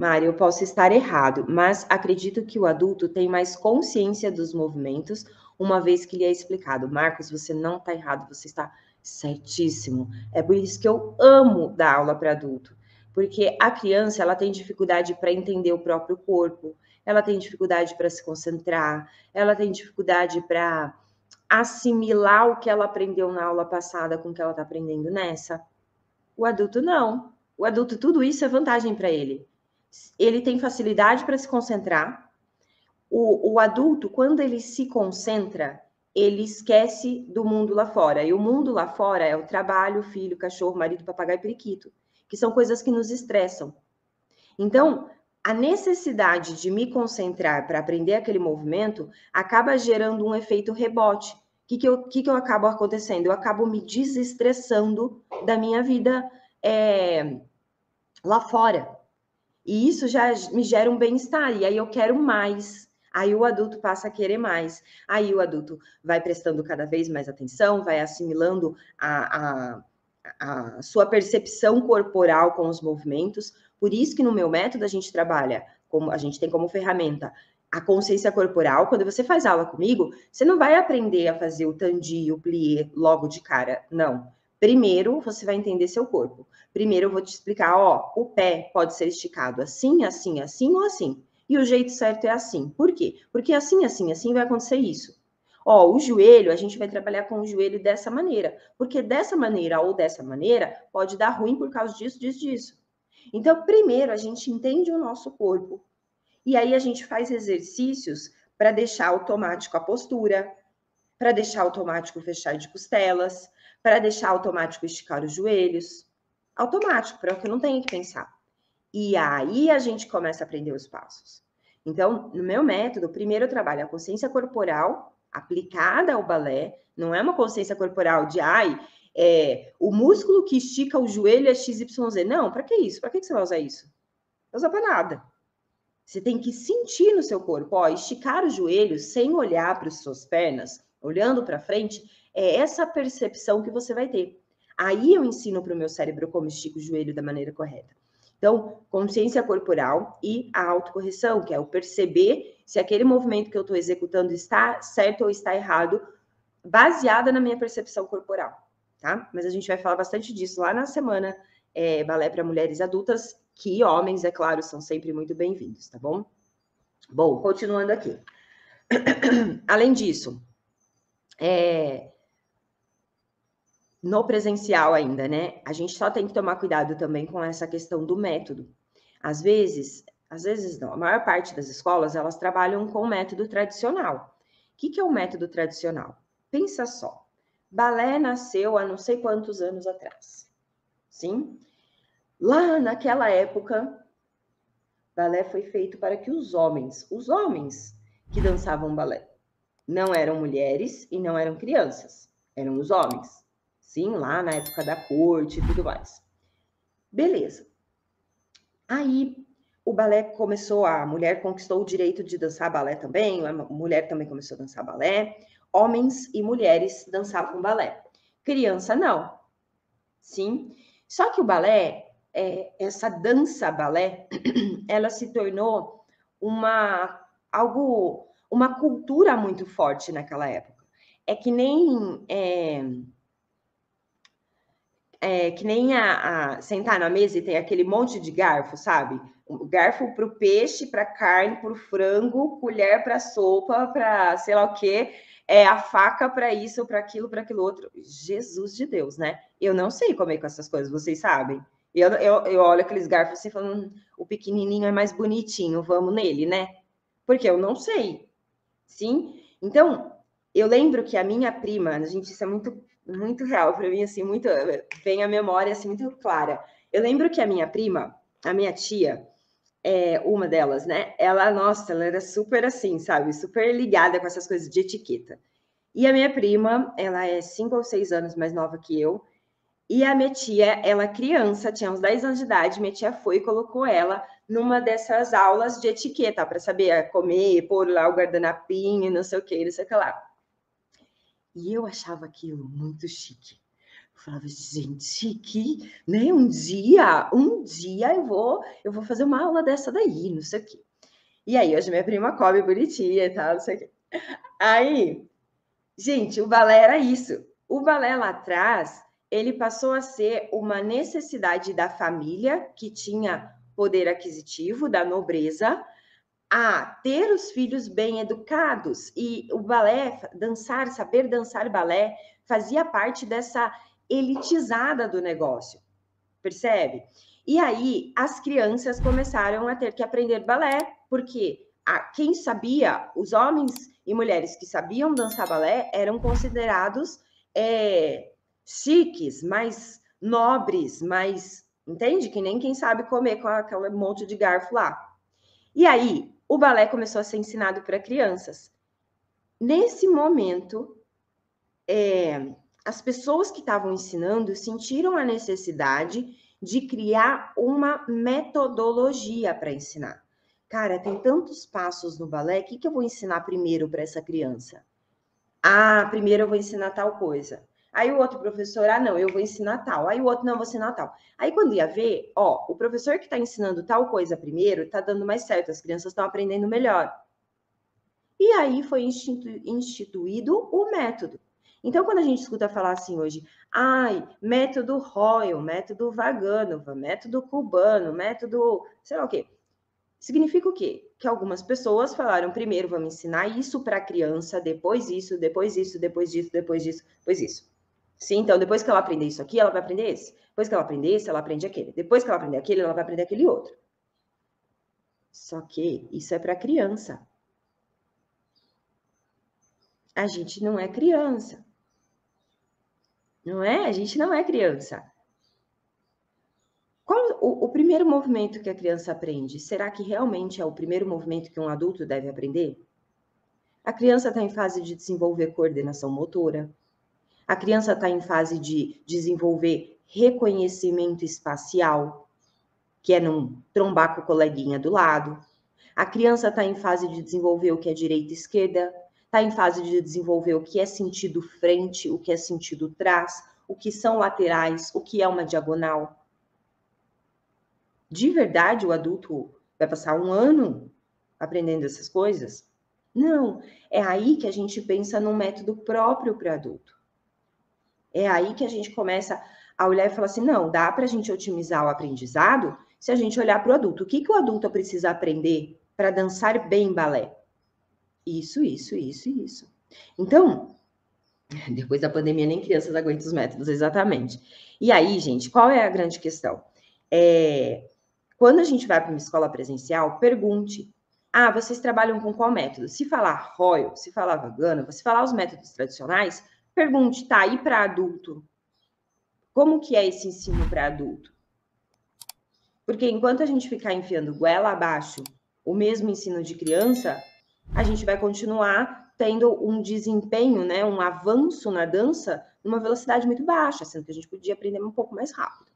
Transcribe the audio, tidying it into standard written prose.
Mário, eu posso estar errado, mas acredito que o adulto tem mais consciência dos movimentos, uma vez que lhe é explicado. Marcos, você não está errado, você está certíssimo. É por isso que eu amo dar aula para adulto, porque a criança ela tem dificuldade para entender o próprio corpo, ela tem dificuldade para se concentrar, ela tem dificuldade para assimilar o que ela aprendeu na aula passada com o que ela está aprendendo nessa. O adulto não. O adulto, tudo isso é vantagem para ele. Ele tem facilidade para se concentrar. O adulto, quando ele se concentra, ele esquece do mundo lá fora. E o mundo lá fora é o trabalho, filho, cachorro, marido, papagaio e periquito, que são coisas que nos estressam. Então, a necessidade de me concentrar para aprender aquele movimento acaba gerando um efeito rebote. O que eu acabo acontecendo? Eu acabo me desestressando da minha vida lá fora. E isso já me gera um bem-estar, e aí eu quero mais. Aí o adulto passa a querer mais. Aí o adulto vai prestando cada vez mais atenção, vai assimilando a sua percepção corporal com os movimentos. Por isso que no meu método a gente trabalha, a gente tem como ferramenta a consciência corporal. Quando você faz aula comigo, você não vai aprender a fazer o tandi, o plié logo de cara, não. Primeiro, você vai entender seu corpo. Primeiro, eu vou te explicar, ó, o pé pode ser esticado assim, assim, assim ou assim. E o jeito certo é assim. Por quê? Porque assim, assim, assim vai acontecer isso. Ó, o joelho, a gente vai trabalhar com o joelho dessa maneira. Porque dessa maneira ou dessa maneira, pode dar ruim por causa disso, disso, disso. Então, primeiro, a gente entende o nosso corpo. E aí a gente faz exercícios para deixar automático a postura, para deixar automático fechar de costelas, para deixar automático esticar os joelhos. Automático, para que eu não tenha que pensar. E aí a gente começa a aprender os passos. Então, no meu método, primeiro eu trabalho a consciência corporal aplicada ao balé. Não é uma consciência corporal de, o músculo que estica o joelho é XYZ. Não, para que isso? Para que você vai usar isso? Não usa para nada. Você tem que sentir no seu corpo, ó, esticar o joelho sem olhar para as suas pernas, olhando para frente, é essa percepção que você vai ter. Aí eu ensino para o meu cérebro como estica o joelho da maneira correta. Então, consciência corporal e a autocorreção, que é o perceber se aquele movimento que eu estou executando está certo ou está errado, baseada na minha percepção corporal, tá? Mas a gente vai falar bastante disso lá na semana Balé para Mulheres Adultas, que homens, é claro, são sempre muito bem-vindos, tá bom? Bom, continuando aqui. Além disso, no presencial ainda, né? A gente só tem que tomar cuidado também com essa questão do método. Às vezes não, a maior parte das escolas, elas trabalham com o método tradicional. O que é o método tradicional? Pensa só, balé nasceu há não sei quantos anos atrás, sim? Lá naquela época, balé foi feito para que os homens que dançavam balé, não eram mulheres e não eram crianças, eram os homens. Sim, lá na época da corte e tudo mais. Beleza. Aí o balé começou, a mulher conquistou o direito de dançar balé também, a mulher também começou a dançar balé, homens e mulheres dançavam balé. Criança não. Sim. Só que o balé, essa dança balé, ela se tornou uma cultura muito forte naquela época. É que nem sentar na mesa e tem aquele monte de garfo, sabe? O garfo para o peixe, para a carne, para o frango, colher para a sopa, para sei lá o quê, a faca para isso, para aquilo outro. Jesus de Deus, né? Eu não sei comer com essas coisas, vocês sabem? Eu olho aqueles garfos assim, falando, o pequenininho é mais bonitinho, vamos nele, né? Porque eu não sei, sim? Então, eu lembro que a minha prima, gente, isso é muito real para mim, assim, muito vem a memória assim muito clara. Eu lembro que a minha prima, a minha tia, uma delas, né? Nossa, ela era super assim, sabe? Super ligada com essas coisas de etiqueta. E a minha prima, ela é 5 ou 6 anos mais nova que eu. E a minha tia, ela criança, tinha uns 10 anos de idade, minha tia foi e colocou ela numa dessas aulas de etiqueta para saber comer, pôr lá o guardanapinho, não sei o que lá. E eu achava aquilo muito chique. Eu falava, gente, que, né, um dia eu vou fazer uma aula dessa daí, não sei o quê. E aí, hoje minha prima come bonitinha e tal, não sei o quê. Aí, gente, o balé era isso. O balé lá atrás, ele passou a ser uma necessidade da família que tinha poder aquisitivo, da nobreza, a ter os filhos bem educados. E o balé, dançar, saber dançar balé, fazia parte dessa elitizada do negócio, percebe? E aí as crianças começaram a ter que aprender balé, porque quem sabia, os homens e mulheres que sabiam dançar balé eram considerados chiques, mais nobres, mais, entende? Que nem quem sabe comer com aquele monte de garfo lá. E aí, o balé começou a ser ensinado para crianças. Nesse momento, as pessoas que estavam ensinando sentiram a necessidade de criar uma metodologia para ensinar. Cara, tem tantos passos no balé, o que eu vou ensinar primeiro para essa criança? Ah, primeiro eu vou ensinar tal coisa. Aí o outro professor, não, eu vou ensinar tal. Aí o outro, não, vou ensinar tal. Aí quando ia ver, o professor que está ensinando tal coisa primeiro está dando mais certo, as crianças estão aprendendo melhor. E aí foi instituído o método. Então, quando a gente escuta falar assim hoje, método Royal, método Vaganova, método cubano, método sei lá o quê, significa o quê? Que algumas pessoas falaram, primeiro vamos ensinar isso para a criança, depois isso, depois isso, depois disso, depois disso, depois isso. Sim, então depois que ela aprender isso aqui, ela vai aprender esse. Depois que ela aprender esse, ela aprende aquele. Depois que ela aprender aquele, ela vai aprender aquele outro. Só que isso é para criança. A gente não é criança. Não é? A gente não é criança. Qual o primeiro movimento que a criança aprende? Será que realmente é o primeiro movimento que um adulto deve aprender? A criança está em fase de desenvolver coordenação motora. A criança está em fase de desenvolver reconhecimento espacial, que é não trombar com o coleguinha do lado. A criança está em fase de desenvolver o que é direita e esquerda, está em fase de desenvolver o que é sentido frente, o que é sentido trás, o que são laterais, o que é uma diagonal. De verdade, o adulto vai passar um ano aprendendo essas coisas? Não, é aí que a gente pensa num método próprio para adulto. É aí que a gente começa a olhar e falar assim, não, dá para a gente otimizar o aprendizado se a gente olhar para o adulto. O que o adulto precisa aprender para dançar bem balé? Isso. Então, depois da pandemia, nem crianças aguentam os métodos, exatamente. E aí, gente, qual é a grande questão? Quando a gente vai para uma escola presencial, pergunte, vocês trabalham com qual método? Se falar Royal, se falar Vaganova, se falar os métodos tradicionais, pergunte, tá, e para adulto? Como que é esse ensino para adulto? Porque enquanto a gente ficar enfiando goela abaixo o mesmo ensino de criança, a gente vai continuar tendo um desempenho, né, um avanço na dança numa velocidade muito baixa, sendo que a gente podia aprender um pouco mais rápido.